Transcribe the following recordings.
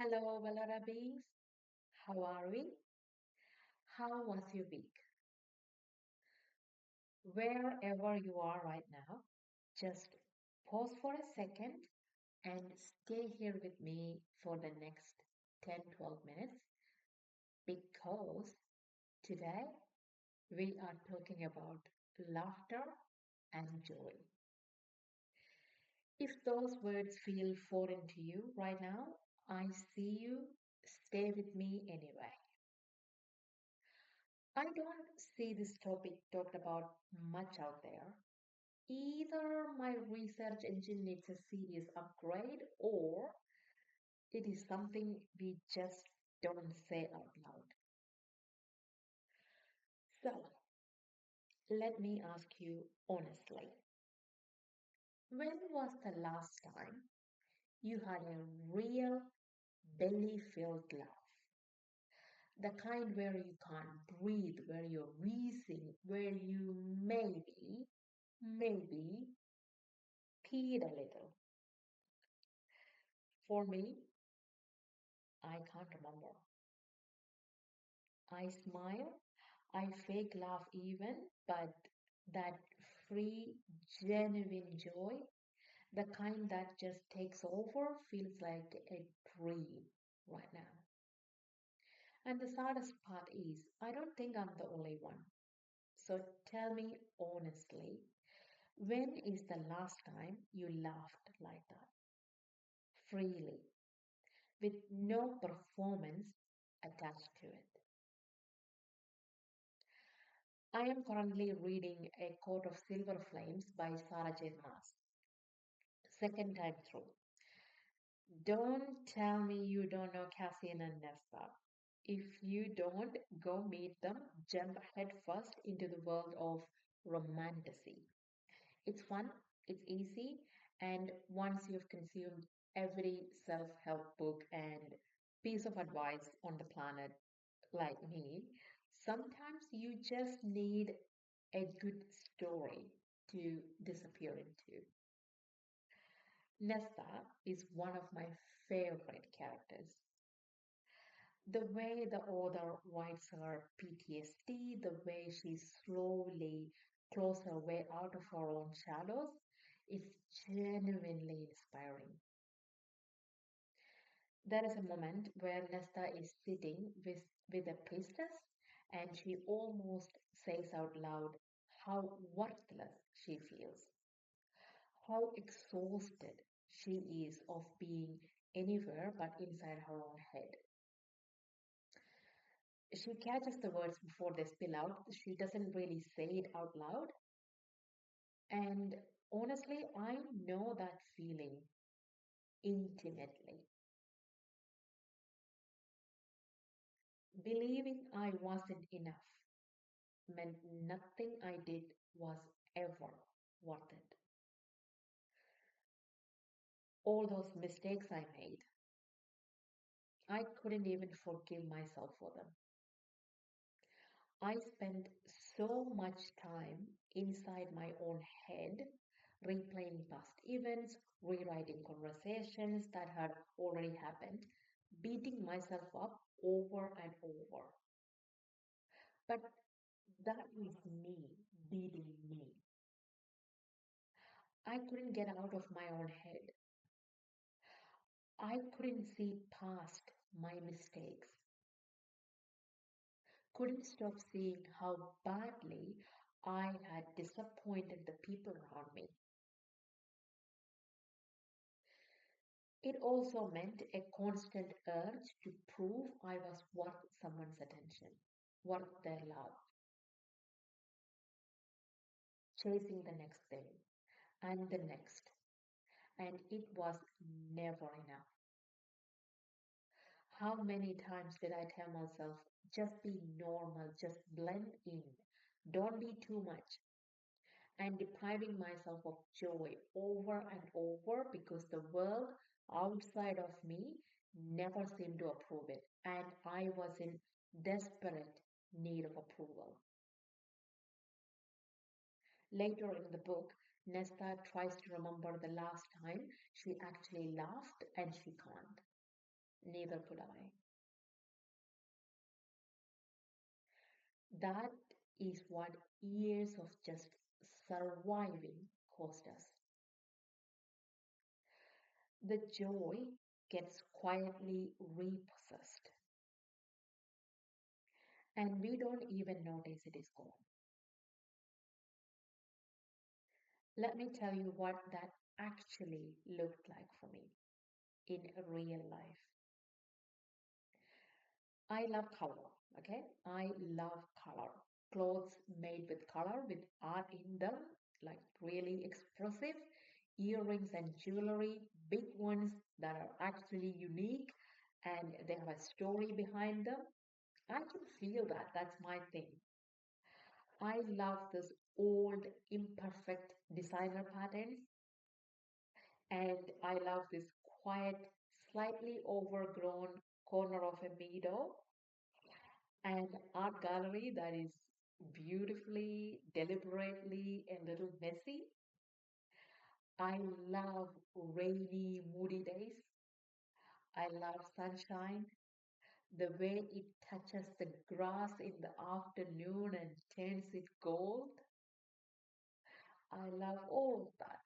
Hello, Valora Beings. How are we? How was your week? Wherever you are right now, just pause for a second and stay here with me for the next 10 12 minutes because today we are talking about laughter and joy. If those words feel foreign to you right now, I see you. Stay with me anyway. I don't see this topic talked about much out there. Either my research engine needs a serious upgrade or it is something we just don't say out loud. So, let me ask you honestly, when was the last time you had a real belly filled laugh? The kind where you can't breathe, where you're wheezing, where you maybe peed a little. For me, I can't remember. I smile, I fake laugh even, but that free, genuine joy, the kind that just takes over, feels like a dream right now. And the saddest part is, I don't think I'm the only one. So tell me honestly, when is the last time you laughed like that? Freely, with no performance attached to it. I am currently reading A Court of Silver Flames by Sarah J. Maas. Second time through. Don't tell me you don't know Cassian and Nesta. If you don't, go meet them, jump headfirst into the world of romantasy. It's fun, it's easy, and once you've consumed every self help book and piece of advice on the planet, like me, sometimes you just need a good story to disappear into. Nesta is one of my favorite characters. The way the author writes her PTSD, the way she slowly claws her way out of her own shadows, is genuinely inspiring. There is a moment where Nesta is sitting with a priestess and she almost says out loud how worthless she feels, how exhausted she is of being anywhere but inside her own head. She catches the words before they spill out. She doesn't really say it out loud. And honestly, I know that feeling intimately. Believing I wasn't enough meant nothing I did was ever worth it. All those mistakes I made, I couldn't even forgive myself for them. I spent so much time inside my own head, replaying past events, rewriting conversations that had already happened, beating myself up over and over. But that was me beating me. I couldn't get out of my own head. I couldn't see past my mistakes, couldn't stop seeing how badly I had disappointed the people around me. It also meant a constant urge to prove I was worth someone's attention, worth their love, chasing the next thing and the next. And it was never enough. How many times did I tell myself, just be normal, just blend in, don't be too much? And depriving myself of joy over and over because the world outside of me never seemed to approve it. And I was in desperate need of approval. Later in the book, Nesta tries to remember the last time she actually laughed and she can't. Neither could I. That is what years of just surviving cost us. The joy gets quietly repossessed, and we don't even notice it is gone. Let me tell you what that actually looked like for me in real life. I love color, okay? I love color. Clothes made with color, with art in them, like really expressive. Earrings and jewelry, big ones that are actually unique and they have a story behind them. I can feel that. That's my thing. I love this old, imperfect designer patterns, and I love this quiet, slightly overgrown corner of a meadow and art gallery that is beautifully, deliberately, a little messy. I love rainy, moody days. I love sunshine, the way it touches the grass in the afternoon and turns it gold. I love all of that.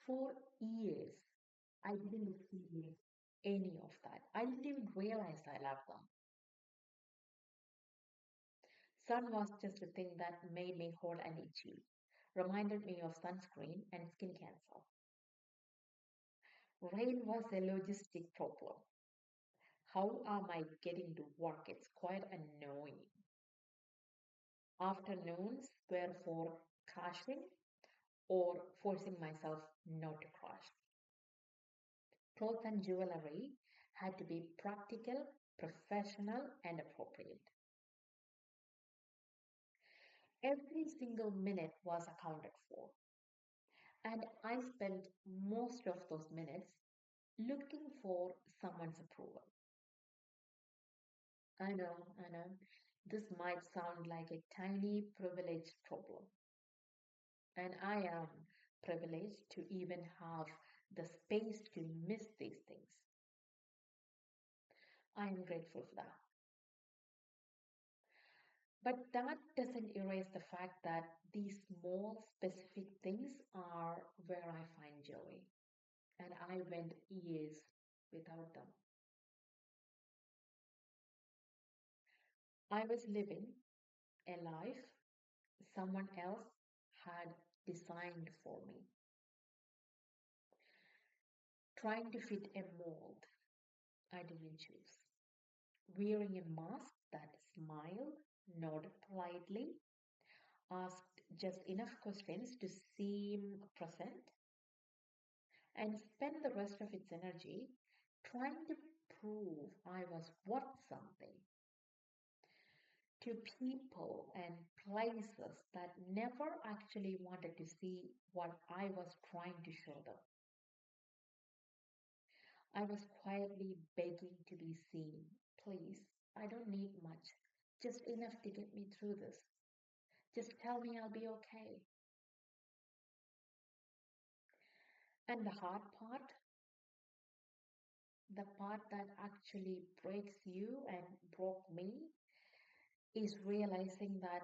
For years, I didn't feel any of that. I didn't even realize I loved them. Sun was just a thing that made me hot and itchy, reminded me of sunscreen and skin cancer. Rain was a logistic problem. How am I getting to work? It's quite annoying. Afternoons were for crashing or forcing myself not to crash. Clothes and jewelry had to be practical, professional, and appropriate. Every single minute was accounted for, and I spent most of those minutes looking for someone's approval. I know. This might sound like a tiny privileged problem, and I am privileged to even have the space to miss these things. I am grateful for that. But that doesn't erase the fact that these small, specific things are where I find joy. And I went years without them. I was living a life someone else had designed for me, trying to fit a mold I didn't choose, wearing a mask that smiled, nodded politely, asked just enough questions to seem present, and spent the rest of its energy trying to prove I was worth something to people and places that never actually wanted to see what I was trying to show them. I was quietly begging to be seen. Please, I don't need much, just enough to get me through this. Just tell me I'll be okay. And the hard part, the part that actually breaks you and broke me, is realizing that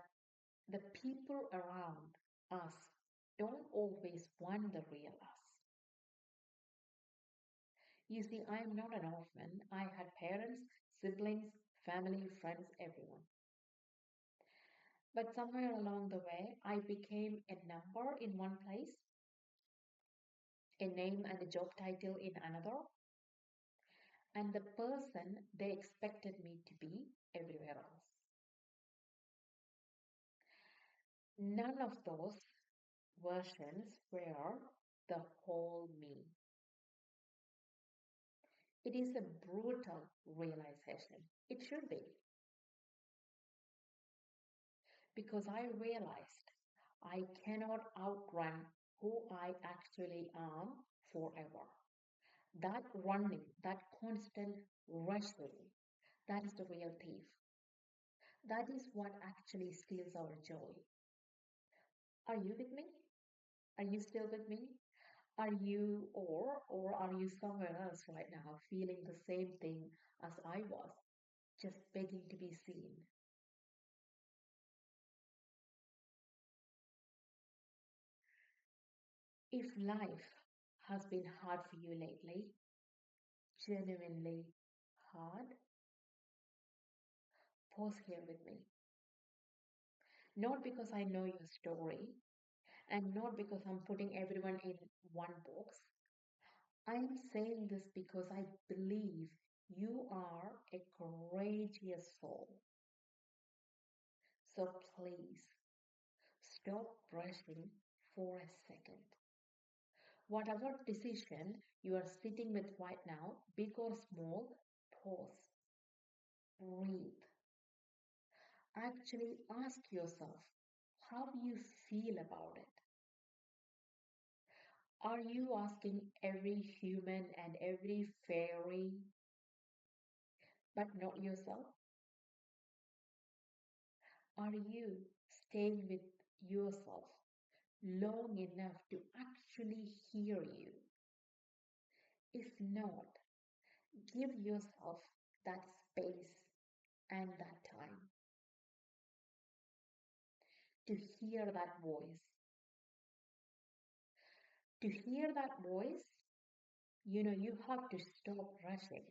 the people around us don't always want the real us. You see, I am not an orphan. I had parents, siblings, family, friends, everyone. But somewhere along the way, I became a number in one place, a name and a job title in another, and the person they expected me to be everywhere else. None of those versions were the whole me. It is a brutal realization. It should be, because I realized I cannot outrun who I actually am forever. That running, that constant wrestling, that is the real thief. That is what actually steals our joy. Are you with me? Are you still with me? Or are you somewhere else right now feeling the same thing as I was, just begging to be seen? If life has been hard for you lately, genuinely hard, pause here with me. Not because I know your story, and not because I'm putting everyone in one box. I'm saying this because I believe you are a courageous soul. So please stop brushing for a second. Whatever decision you are sitting with right now, big or small, pause, breathe. Actually ask yourself how you feel about it. Are you asking every human and every fairy, but not yourself? Are you staying with yourself long enough to actually hear you? If not, give yourself that space and that time to hear that voice. To hear that voice, you have to stop rushing.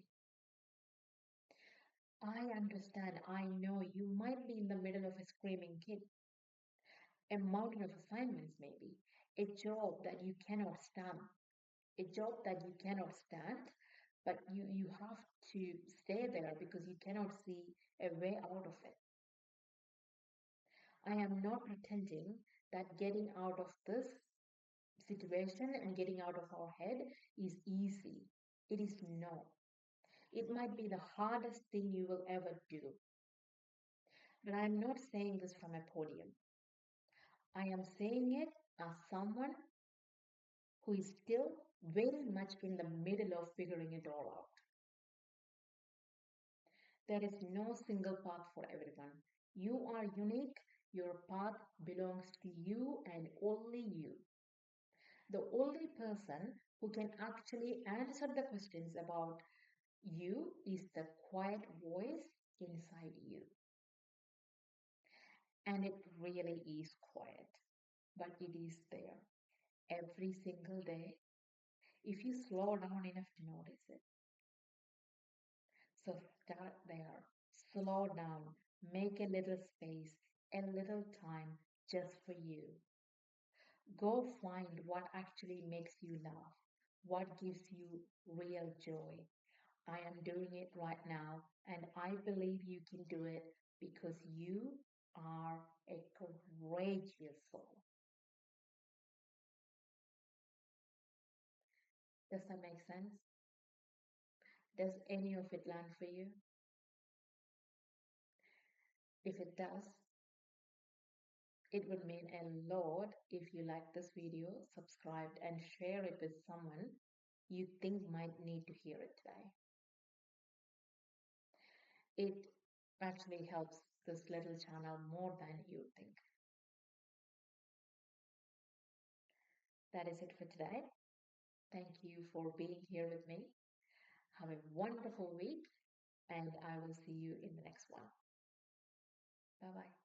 I understand, I know you might be in the middle of a screaming kid, a mountain of assignments, maybe, a job that you cannot stand, but you have to stay there because you cannot see a way out of it. I am not pretending that getting out of this situation and getting out of our head is easy. It is not. It might be the hardest thing you will ever do. But I am not saying this from a podium. I am saying it as someone who is still very much in the middle of figuring it all out. There is no single path for everyone. You are unique. Your path belongs to you and only you. The only person who can actually answer the questions about you is the quiet voice inside you. And it really is quiet, but it is there every single day if you slow down enough to notice it. So start there, slow down, make a little space, a little time just for you. Go find what actually makes you laugh, what gives you real joy. I am doing it right now, and I believe you can do it because you are a courageous soul. Does that make sense? Does any of it land for you? If it does, it would mean a lot if you like this video, subscribed, and share it with someone you think might need to hear it today. It actually helps this little channel more than you think. That is it for today. Thank you for being here with me. Have a wonderful week, and I will see you in the next one. Bye bye.